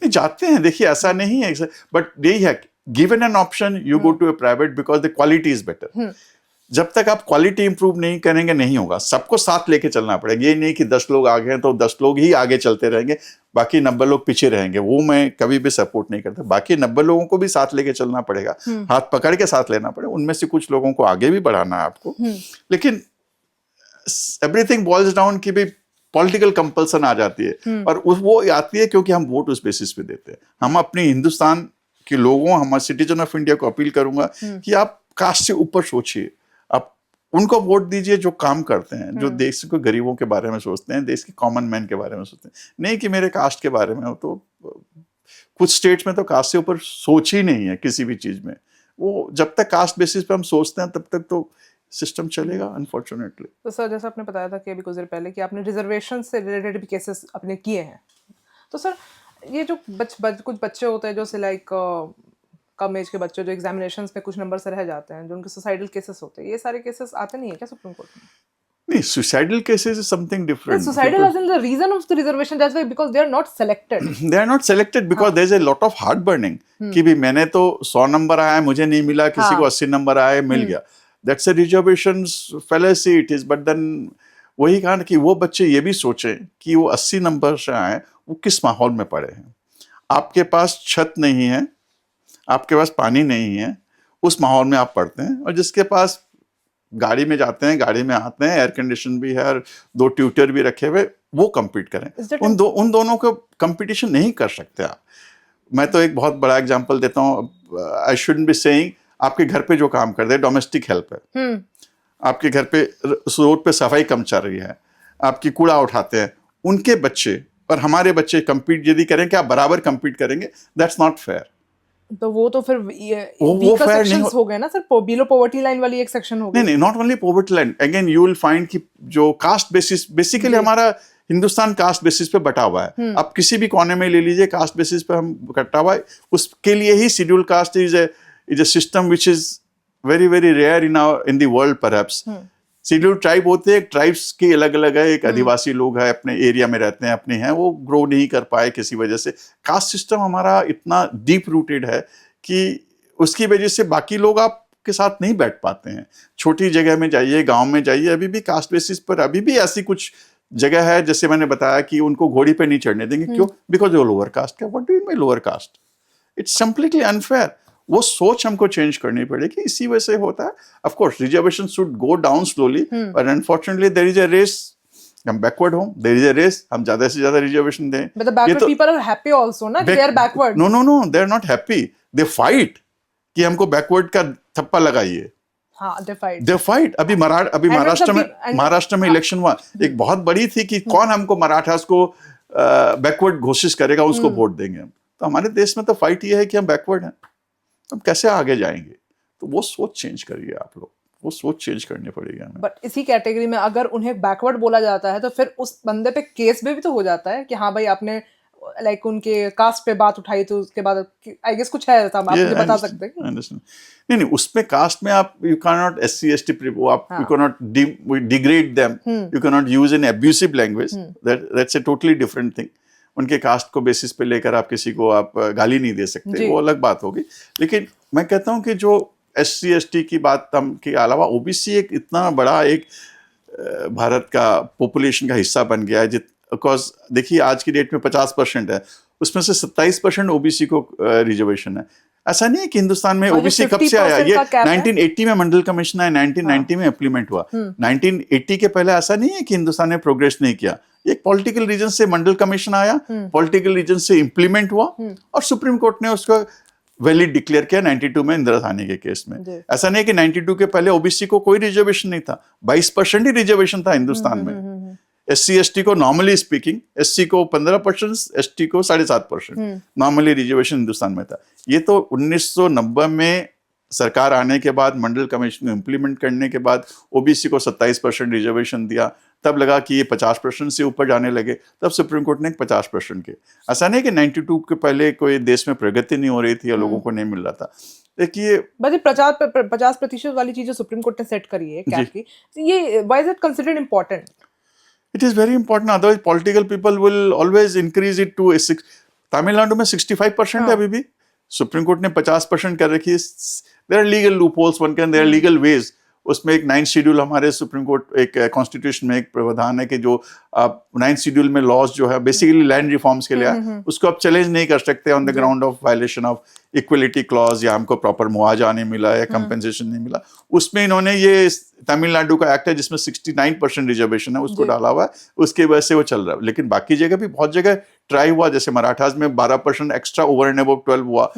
नहीं जाते हैं, देखिए ऐसा नहीं है, बट यही है, given an option you go to a private because the quality is better. जब तक आप क्वालिटी इंप्रूव नहीं करेंगे नहीं होगा। सबको साथ लेके चलना पड़ेगा। ये नहीं कि 10 लोग आगे हैं तो 10 लोग ही आगे चलते रहेंगे, बाकी 90 लोग पीछे रहेंगे। वो मैं कभी भी सपोर्ट नहीं करता। बाकी 90 लोगों को भी साथ लेके चलना पड़ेगा, हाथ पकड़ के साथ लेना पड़ेगा। उनमें से कुछ लोगों को आगे भी बढ़ाना है आपको। लेकिन एवरीथिंग बॉइल्स डाउन कि भाई पॉलिटिकल कंपल्सन आ जाती है, और वो आती है क्योंकि हम वोट उस बेसिस पे देते हैं। हम अपने हिंदुस्तान के लोगों, हमारे सिटीजन ऑफ इंडिया को अपील करूंगा कि आप कास्ट से ऊपर सोचिए, आप उनको वोट दीजिए जो काम करते हैं, जो देश के गरीबों के बारे में सोचते हैं, देश के कॉमन मैन के बारे में सोचते हैं, नहीं कि मेरे कास्ट के बारे में हो। तो कुछ स्टेट्स में तो कास्ट से ऊपर सोच ही नहीं है किसी भी चीज में। वो जब तक कास्ट बेसिस पे हम सोचते हैं तब तक तो सिस्टम चलेगा अनफॉर्चुनेटली। तो सर जैसा आपने बताया था कि अभी कुछ देर पहले कि आपने रिजर्वेशन से रिलेटेड भी केसेस अपने किए हैं, तो सर ये जो कुछ बच्चे होते हैं जो से लाइक कम एज के बच्चे जो एग्जामिनेशंस में कुछ नंबर से रह जाते हैं, जो उनके सुसाइडल केसेस होते हैं, ये सारे केसेस आते नहीं है क्या सुप्रीम कोर्ट में? नहीं, suicidal cases is something different. Suicidal as in the reason of the reservation, that's why because they are not selected. They are not selected because there is a lot of heart burning कि भी मैंने तो 100 number आया मुझे नहीं मिला, किसी को 80 नंबर आया मिल गया। That's a reservation fallacy it is. But then वही कहा कि वो बच्चे ये भी सोचें कि वो 80 नंबर से आए, वो किस माहौल में पड़े हैं। आपके पास छत नहीं है, आपके पास पानी नहीं है, उस माहौल में आप पढ़ते हैं। और जिसके पास गाड़ी में जाते हैं, गाड़ी में आते हैं, एयर कंडीशन भी है और 2 ट्यूटर भी रखे हुए, वो compete करें। उन दोनों को कंपटीशन नहीं कर सकते आप। मैं तो एक बहुत बड़ा एग्जांपल देता हूँ, आई शुडंट बी सेइंग, आपके घर पे जो काम करते हैं, डोमेस्टिक हेल्प है, आपके घर पे रोड पे सफाई कम चल रही है, आपकी कूड़ा उठाते हैं, उनके बच्चे और हमारे बच्चे कंपीट यदि करें, क्या बराबर कंपीट करेंगे? That's not fair. तो वो तो फिर वो fair नहीं हो गए ना सर, बिलो पॉवर्टी लाइन वाली एक सेक्शन हो गई। नहीं, not only poverty line, again you will find कि जो कास्ट बेसिस, बेसिकली हमारा हिंदुस्तान कास्ट बेसिस पे बटा हुआ है। आप किसी भी कोने में ले लीजिए, कास्ट बेसिस पे हम बटा हुआ है। उसके लिए ही schedule caste is a system which is very very rare in the world perhaps. Schedule tribe होते हैं, ट्राइब्स की अलग अलग है, एक आदिवासी लोग है अपने एरिया में रहते हैं, अपने हैं, वो ग्रो नहीं कर पाए किसी वजह से। कास्ट सिस्टम हमारा इतना डीप रूटेड है कि उसकी वजह से बाकी लोग आपके साथ नहीं बैठ पाते हैं। छोटी जगह में जाइए, गांव में जाइए, अभी भी कास्ट बेसिस पर अभी भी ऐसी कुछ जगह है, जैसे मैंने बताया कि उनको घोड़ी पे नहीं चढ़ने देंगे। क्यों? बिकॉज वो लोअर कास्ट है। What do you mean lower caste? It's completely unfair. वो सोच हमको चेंज करनी पड़ेगी, इसी वजह से होता है। Of course reservation should go down slowly, but unfortunately there is a race. हम बैकवर्ड हो, देयर इज अ रेस, हम ज्यादा से ज्यादा रिजर्वेशन दें। But the backward people are happy also ना, they are backward. No, they are not happy, they fight कि हमको बैकवर्ड का थप्पा लगाइए। हाँ, they fight. अभी महाराष्ट्र में इलेक्शन हुआ, एक बहुत बड़ी थी कि कौन हमको मराठास को बैकवर्ड घोषित करेगा, उसको वोट देंगे हम। तो हमारे देश में तो फाइट ये है कि हम बैकवर्ड हैं, हम कैसे आगे जाएंगे? तो वो सोच चेंज करिए आप लोग, वो सोच चेंज करनी पड़ेगी हमें। बट इसी कैटेगरी में अगर उन्हें बैकवर्ड बोला जाता है तो फिर उस बंदे पे केस भी तो हो जाता है कि हाँ भाई आपने लाइक उनके कास्ट पे बात उठाई, तो उसके बाद आई गेस कुछ है ऐसा, आप मुझे बता सकते हैं? नहीं, उसमें कास्ट में आप you can not SC ST आप you can not degrade them, you can not use N abusive language, that's a totally different thing. उनके कास्ट को बेसिस पे लेकर आप किसी को आप गाली नहीं दे सकते, वो अलग बात होगी। लेकिन मैं कहता हूँ कि जो SC ST की बात के अलावा OBC एक इतना बड़ा एक भारत का पॉपुलेशन का हिस्सा बन गया है, बिकॉज देखिए आज की डेट में 50% है, उसमें से 27% OBC को रिजर्वेशन है। ऐसा नहीं है कि हिंदुस्तान में OBC कब से आया, ये 1980 में मंडल कमीशन आया, 1990 में इम्प्लीमेंट हुआ। 1980 के पहले ऐसा नहीं है कि हिंदुस्तान ने प्रोग्रेस नहीं किया। एक पॉलिटिकल रीजन से मंडल कमीशन आया, पॉलिटिकल रीजन से इम्प्लीमेंट हुआ और सुप्रीम कोर्ट ने उसको वैलिड डिक्लेयर किया 92 में इंदिरा साहनी के केस में। ऐसा नहीं कि 92 के पहले OBC को कोई रिजर्वेशन नहीं था, 22% ही रिजर्वेशन था हिंदुस्तान में। SC ST को नॉर्मली स्पीकिंग, SC को 15%, ST को 7.5% नॉर्मली रिजर्वेशन हिंदुस्तान में था। ये तो 1990 में सरकार आने के बाद, मंडल कमीशन को इम्प्लीमेंट करने के बाद OBC को 27% रिजर्वेशन दिया, तब लगा कि ये 50% से ऊपर जाने लगे, तब सुप्रीम कोर्ट ने 50% के। ऐसा नहीं कि 92 के पहले कोई देश में प्रगति नहीं हो रही थी या लोगों को नहीं मिल रहा था। देखिए 50% वाली चीज जो सुप्रीम कोर्ट ने सेट करी है कैप की, ये why is it considered important? It is very important, otherwise political people will always increase it to Tamil Nadu में 65% है अभी भी, सुप्रीम कोर्ट ने 50% कर रखी है। There are legal loopholes, one can, there are legal ways। उसमें एक 9th शेड्यूल हमारे सुप्रीम कोर्ट एक कॉन्स्टिट्यूशन में एक प्रावधान है कि जो आप 9th शेड्यूल में लॉज जो है बेसिकली लैंड रिफॉर्म्स के लिए है, उसको आप चैलेंज नहीं कर सकते on the ground of violation of equality clause, या हमको प्रॉपर मुआवजा नहीं मिला या कंपेंसेशन नहीं मिला। उसमें इन्होंने ये तमिलनाडु का एक्ट है जिसमें 69% रिजर्वेशन है, उसको डाला हुआ है, उसके वजह से वो चल रहा है। लेकिन बाकी जगह भी बहुत जगह ट्राई हुआ, जैसे मराठास में 12% एक्स्ट्रा ओवर एंड अबव 12 हुआ,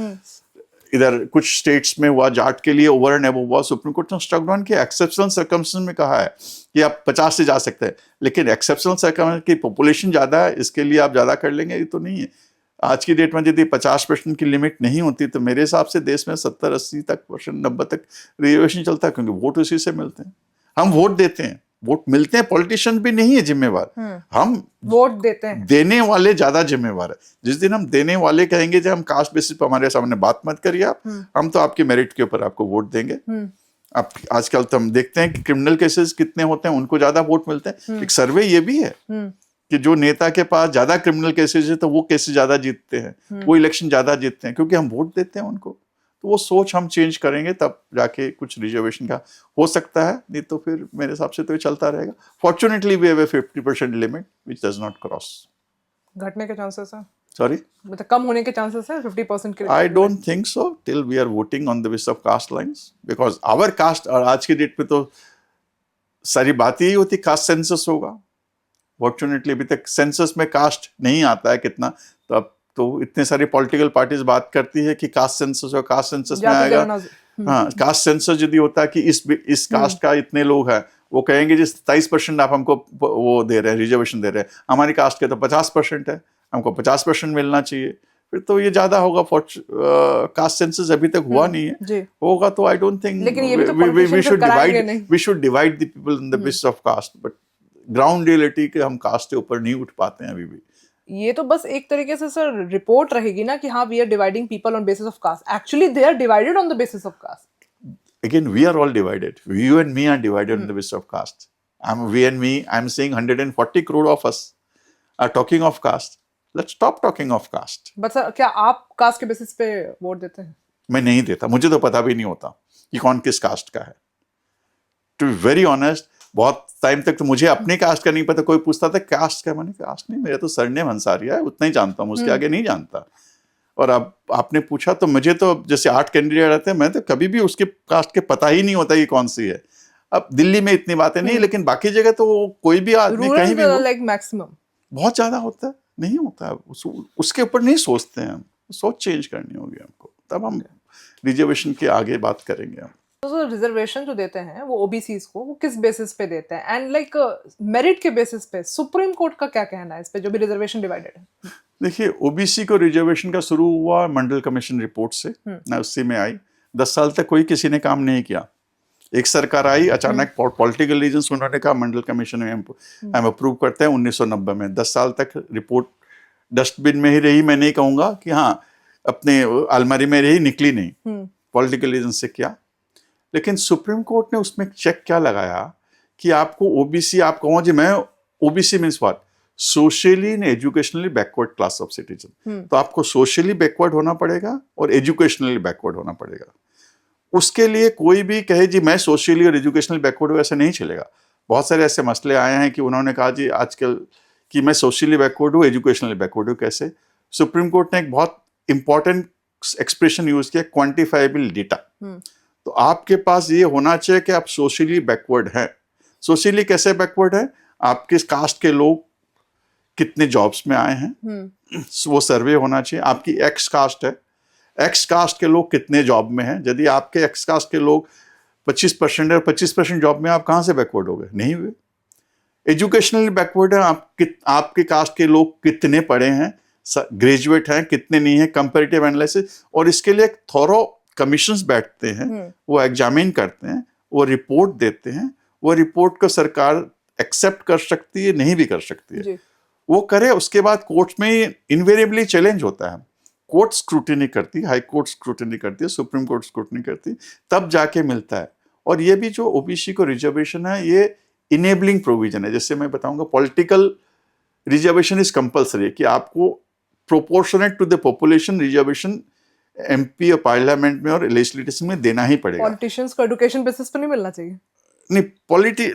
इधर कुछ स्टेट्स में हुआ, जाट के लिए ओवर एंड अबव हुआ। सुप्रीम कोर्ट ने स्ट्रक डाउन किया, एक्सेप्शनल सर्कमस्टेंस में कहा है कि आप 50 से जा सकते हैं, लेकिन एक्सेप्शनल सर्कमस्टेंस की पॉपुलेशन ज्यादा है, इसके लिए आप ज्यादा कर लेंगे, ये तो नहीं है। आज की डेट में यदि 50% की लिमिट नहीं होती तो मेरे हिसाब से देश में 70-80 तक %, 90 तक रिजर्वेशन चलता है, क्योंकि वोट उसी से मिलते हैं। हम वोट देते हैं, वोट मिलते हैं, पॉलिटिशियन भी नहीं है जिम्मेवार, हम वोट देते हैं। देने वाले ज्यादा जिम्मेवार है। जिस दिन हम देने वाले कहेंगे जब हम कास्ट बेसिस पर हमारे सामने बात मत करिए आप, हम तो आपके मेरिट के ऊपर आपको वोट देंगे। आप आजकल तो हम देखते हैं कि क्रिमिनल केसेस कितने होते हैं, उनको ज्यादा वोट मिलते हैं। एक सर्वे ये भी है कि जो नेता के पास ज्यादा क्रिमिनल केसेस है तो वो केसेस ज्यादा जीतते हैं, वो इलेक्शन ज्यादा जीतते हैं, क्योंकि हम वोट देते हैं उनको। तो वो सोच हम चेंज करेंगे तब जाके कुछ रिजर्वेशन का हो सकता है, नहीं तो फिर मेरे हिसाब से तो ये चलता रहेगा। Fortunately we have a 50% limit which does not cross. घटने के चांसेस है, सॉरी, मतलब कम होने के चांसेस है 50% के? I don't think so till we are voting on the basis of caste lines, because our caste, और आज की डेट पे तो सारी बात यही होती, कास्ट सेंसस होगा। फॉर्चुनेटली अभी तक सेंसस में कास्ट नहीं आता है कितना, तो अब तो इतने सारी पॉलिटिकल पार्टीज बात करती है कि कास्ट सेंसस और कास्ट सेंसस में आएगा। हाँ, कास्ट सेंसस यदि होता है कि इस कास्ट का इतने लोग हैं, वो कहेंगे जी 27% आप हमको वो दे रहे हैं, रिजर्वेशन दे रहे हैं, हमारी कास्ट के तो 50% है, हमको 50% मिलना चाहिए, फिर तो ये ज्यादा होगा। कास्ट सेंसस अभी तक हुआ नहीं है, होगा तो I don't think we should divide the people in the basis of caste, but ground reality के हम कास्ट के ऊपर नहीं उठ पाते हैं अभी भी। ये तो बस एक तरीके से सर रिपोर्ट रहेगी ना कि हाँ we are dividing people on basis of caste, actually they are divided on the basis of caste. Again, we are all divided. You and me are divided on the basis of caste. I'm saying 140 crore of us are talking of caste. Let's stop talking of caste. But sir क्या आप cast के basis पे vote देते हैं? मैं नहीं देता, मुझे तो पता भी नहीं होता कि कौन किस कास्ट का है। टू बी वेरी ऑनेस्ट, बहुत टाइम तक तो मुझे अपने कास्ट का नहीं पता। कोई पूछता था कास्ट क्या, मैंने कास्ट नहीं, मेरा तो सरनेम अंसारिया है, उतना ही जानता हूँ, उसके आगे नहीं जानता। और अब आपने पूछा तो मुझे तो जैसे 8 कैंडिडेट रहते हैं, मैं तो कभी भी उसके कास्ट के पता ही नहीं होता ये कौन सी है। अब दिल्ली में इतनी बातें नहीं, लेकिन बाकी जगह तो कोई भी आदमी कहीं भी लाइक मैक्सिमम बहुत ज्यादा होता है, नहीं होता है, उसके ऊपर नहीं सोचते हैं हम। सोच चेंज करनी होगी हमको, तब हम रिजर्वेशन के आगे बात करेंगे हम। तो रिजर्वेशन जो देते हैं वो ओबीसीज को, वो किस बेसिस पे देते हैं, एंड लाइक मेरिट के बेसिस पे सुप्रीम कोर्ट का क्या कहना है इस पे, जो भी रिजर्वेशन डिवाइडेड है? देखिए, ओबीसी को रिजर्वेशन का शुरू हुआ मंडल कमीशन रिपोर्ट से, ना उसी में आई। 10 साल तक कोई किसी ने काम नहीं किया। एक सरकार आई, अचानक पॉलिटिकल रीजंस, उन्होंने कहा मंडल कमीशन में हम अप्रूव करते हैं 1990 में। 10 साल तक रिपोर्ट डस्टबिन में ही रही, मैं नहीं कहूंगा कि हाँ अपने अलमारी में रही, निकली नहीं, पॉलिटिकल रीजन से किया। लेकिन सुप्रीम कोर्ट ने उसमें चेक क्या लगाया कि आपको ओबीसी, आप कहो जी मैं OBC means what, socially and educationally backward class of citizen. तो आपको सोशली बैकवर्ड होना पड़ेगा और एजुकेशनली बैकवर्ड होना पड़ेगा। उसके लिए कोई भी कहे जी मैं सोशली और एजुकेशनली बैकवर्ड हूँ, ऐसा नहीं चलेगा। बहुत सारे ऐसे मसले आए हैं कि उन्होंने कहा जी आजकल कि मैं सोशली बैकवर्ड हूँ, एजुकेशनली बैकवर्ड हूँ, कैसे? सुप्रीम कोर्ट ने एक बहुत इंपॉर्टेंट एक्सप्रेशन यूज किया, क्वांटिफाइबल डेटा। तो आपके पास ये होना चाहिए कि आप सोशली बैकवर्ड हैं। सोशली कैसे बैकवर्ड है? आपके कास्ट के लोग कितने जॉब्स में आए हैं, वो सर्वे होना चाहिए। आपकी एक्स कास्ट है, एक्स कास्ट के लोग कितने जॉब में हैं। यदि आपके एक्स कास्ट के लोग 25% है, 25% जॉब में, आप कहाँ से बैकवर्ड हो गए? नहीं हुए। एजुकेशनली बैकवर्ड है, आपके कास्ट के लोग कितने पढ़े हैं, ग्रेजुएट हैं, कितने नहीं है, कंपैरेटिव एनालिसिस। और इसके लिए एक थॉरो कमीशंस बैठते हैं, वो एग्जामिन करते हैं, वो रिपोर्ट देते हैं। वो रिपोर्ट को सरकार एक्सेप्ट कर सकती है, नहीं भी कर सकती है। वो करे, उसके बाद कोर्ट में इनवेरिएबली चैलेंज होता है। कोर्ट स्क्रूटिनी करती है, हाई कोर्ट स्क्रूटिनी करती है, सुप्रीम कोर्ट स्क्रूटिनी करती है, तब जाके मिलता है। और ये भी जो ओबीसी को रिजर्वेशन है, ये इनेबलिंग प्रोविजन है। जैसे मैं बताऊंगा, पॉलिटिकल रिजर्वेशन इज कंपल्सरी, कि आपको proportionate to the population reservation MP और पार्लियामेंट में और लेजिस्लेटिव में देना ही पड़ेगा। पॉलिटिशियंस को एजुकेशन बेसिस पे नहीं मिलना चाहिए? नहीं,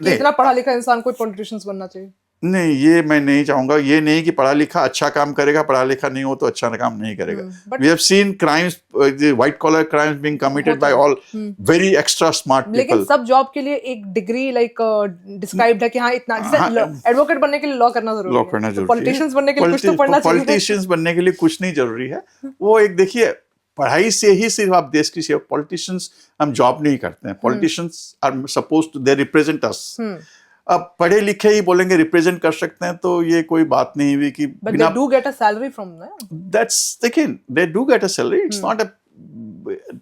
इतना पढ़ा लिखा इंसान कोई पॉलिटिशियंस बनना चाहिए? नहीं, ये मैं नहीं चाहूंगा। ये नहीं कि पढ़ा लिखा अच्छा काम करेगा, पढ़ा लिखा नहीं हो तो अच्छा काम नहीं करेगा। We have seen crimes, white collar crimes being committed by all very extra smart people. लेकिन सब जॉब के लिए एक डिग्री लाइक डिस्क्राइब्ड है कि हाँ इतना, जैसे एडवोकेट बनने के लिए लॉ करना जरूरी है, करना जरूरी है। पॉलिटिशियंस बनने के लिए कुछ तो पढ़ना चाहिए। पॉलिटिशियंस बनने के लिए कुछ नहीं जरूरी है। वो एक देखिए, पढ़ाई से ही सिर्फ आप देश की सेवा, पॉलिटिशियंस हम जॉब नहीं करते हैं। Politicians are supposed to they represent us. अब पढ़े लिखे ही बोलेंगे रिप्रेजेंट कर सकते हैं, तो ये कोई बात नहीं हुई कि But they do get a salary from them. that's again they do get a salary. It's not a,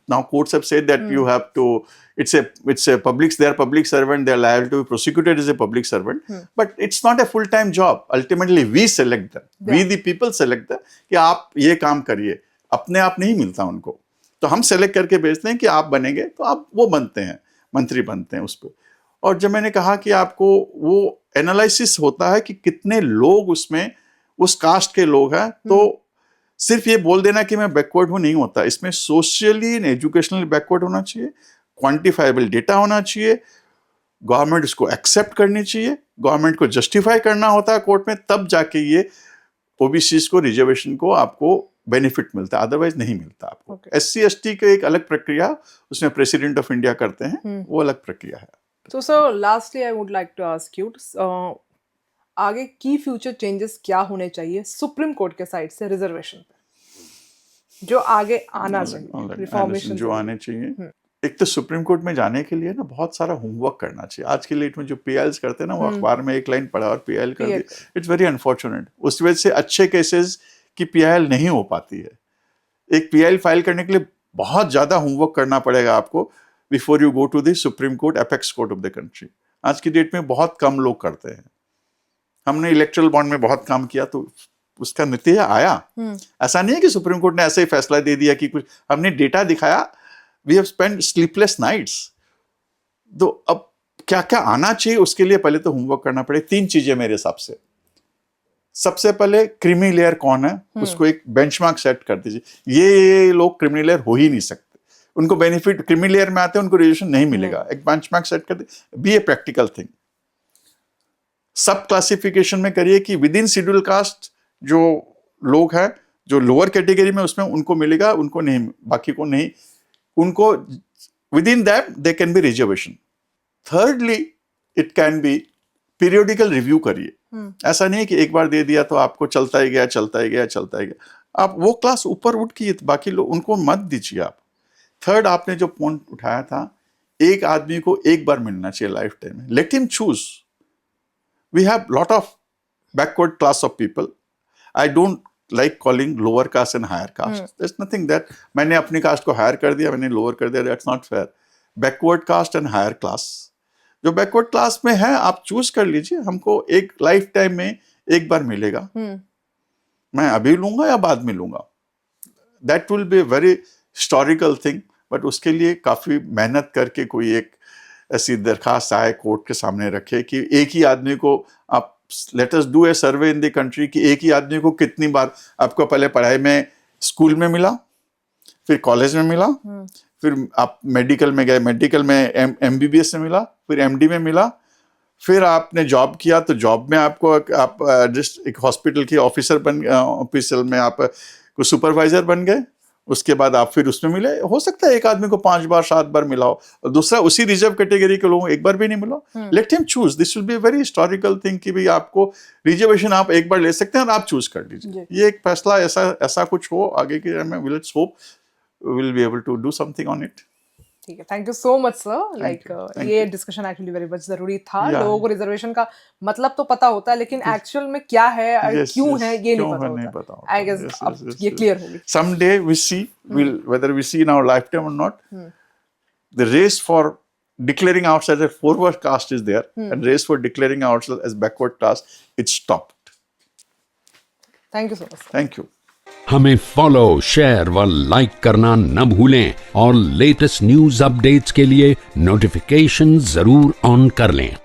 now courts have said that you have to, it's a public, they are public servant, they are liable to be prosecuted as a public servant, but it's not a full time job. Ultimately we select them, we the people select them कि आप ये काम करिए, अपने आप नहीं मिलता उनको, तो हम सेलेक्ट करके भेजते हैं कि आप बनेंगे, तो आप वो बनते हैं, मंत्री बनते हैं उस पर। और जब मैंने कहा कि आपको वो एनालिसिस होता है कि कितने लोग उसमें उस कास्ट के लोग हैं, तो सिर्फ ये बोल देना कि मैं बैकवर्ड हूं नहीं होता, इसमें सोशली एंड एजुकेशनली बैकवर्ड होना चाहिए, क्वांटिफाइबल डेटा होना चाहिए, गवर्नमेंट इसको एक्सेप्ट करनी चाहिए, गवर्नमेंट को जस्टिफाई करना होता है कोर्ट में, तब जाके ये ओबीसी को, रिजर्वेशन को आपको बेनिफिट मिलता है, अदरवाइज नहीं मिलता आपको। SC ST का एक अलग प्रक्रिया, उसमें प्रेसिडेंट ऑफ इंडिया करते हैं, वो अलग प्रक्रिया है। So sir, lastly I would like to ask you, आगे की फ्यूचर चेंजेस क्या होने चाहिए सुप्रीम कोर्ट के साइड से रिजर्वेशन पे, जो आगे आना चाहिए, रिफॉर्मेशन जो आने चाहिए। एक तो सुप्रीम कोर्ट में जाने के लिए ना बहुत सारा होमवर्क करना चाहिए। आज के डेट में जो PILs करते हैं ना, वो अखबार में एक लाइन पढ़ा और PIL कर दी, इट्स वेरी अनफॉर्चुनेट। उस वजह से अच्छे केसेस की PIL नहीं हो पाती है। एक PIL फाइल करने के लिए बहुत ज्यादा होमवर्क करना पड़ेगा आपको before you go to the Supreme Court, apex court of the country. आज की डेट में बहुत कम लोग करते हैं। हमने इलेक्ट्रल बॉन्ड में बहुत काम किया, तो उसका नतीजा आया। ऐसा नहीं है कि सुप्रीम कोर्ट ने ऐसे ही फैसला दे दिया कि कुछ, हमने डेटा दिखाया, we have spent sleepless nights. तो अब क्या क्या आना चाहिए, उसके लिए पहले तो होमवर्क करना पड़े। 3 चीजें मेरे हिसाब से। सबसे पहले क्रीमी लेयर कौन है, उसको एक बेंचमार्क सेट कर दीजिए। ये लोग क्रीमी लेयर हो ही नहीं सकते, उनको बेनिफिट क्रीमी लेयर में आते हैं, उनको रिजर्वेशन नहीं मिलेगा। एक बेंचमार्क सेट कर दे, बी ए प्रैक्टिकल थिंग। सब क्लासिफिकेशन में करिए कि विद इन शेड्यूल कास्ट जो लोग हैं, जो लोअर कैटेगरी में, उसमें उनको मिलेगा, उनको नहीं, बाकी को नहीं, उनको with in that they can be reservation. Thirdly it can be periodical review करिए। ऐसा नहीं है कि एक बार दे दिया तो आपको चलता ही गया, चलता ही गया, चलता ही गया। आप वो क्लास ऊपर उठ की, बाकी लोग उनको मत दीजिए आप। थर्ड, आपने जो पॉइंट उठाया था, एक आदमी को एक बार मिलना चाहिए लाइफ टाइम में, let him choose. We have lot of backward class of people. I don't like calling lower caste and higher caste, there is nothing that मैंने अपनी कास्ट को हायर कर दिया, मैंने लोअर कर दिया, that's not fair. Backward caste and higher class, जो backward class में है आप चूज कर लीजिए, हमको एक लाइफ टाइम में एक बार मिलेगा, मैं अभी लूंगा या बाद में लूंगा, that will be very historical thing. But उसके लिए काफी मेहनत करके कोई एक ऐसी दरखास्त आए कोर्ट के सामने रखे कि एक ही आदमी को आप, let us do a survey in the country कि एक ही आदमी को कितनी बार आपको पहले पढ़ाई में स्कूल में मिला, फिर कॉलेज में मिला, फिर आप मेडिकल में गए, मेडिकल में MBBS में मिला, फिर MD में मिला, फिर आपने जॉब किया तो जॉब में आपको आप जस्ट एक हॉस्पिटल की ऑफिसर में आप को सुपरवाइजर बन गए, उसके बाद आप फिर उसमें मिले। हो सकता है एक आदमी को 5 बार 7 बार मिला हो, और दूसरा उसी रिजर्व कैटेगरी के लोगों को एक बार भी नहीं मिला। Late him choose, this will be very historical thing कि भाई आपको रिजर्वेशन आप एक बार ले सकते हैं और आप चूज कर लीजिए। ये एक फैसला ऐसा कुछ हो आगे के में, let's hope will be able to do something on it. ठीक है, thank you so much sir. Like ये डिस्कशन एक्चुअली वेरी मच जरूरी था। लोगों को रिजर्वेशन का मतलब तो पता होता है, लेकिन एक्चुअल में क्या है, क्यों है, ये नहीं पता होता। आई गेस अब ये क्लियर होगी। Someday we see, whether we see in our lifetime or not, the race for declaring ourselves as forward caste is there, and race for declaring ourselves as backward caste, it's stopped. Thank you so much. Thank you. हमें follow, share व like करना न भूलें और latest news updates के लिए notification जरूर on कर लें।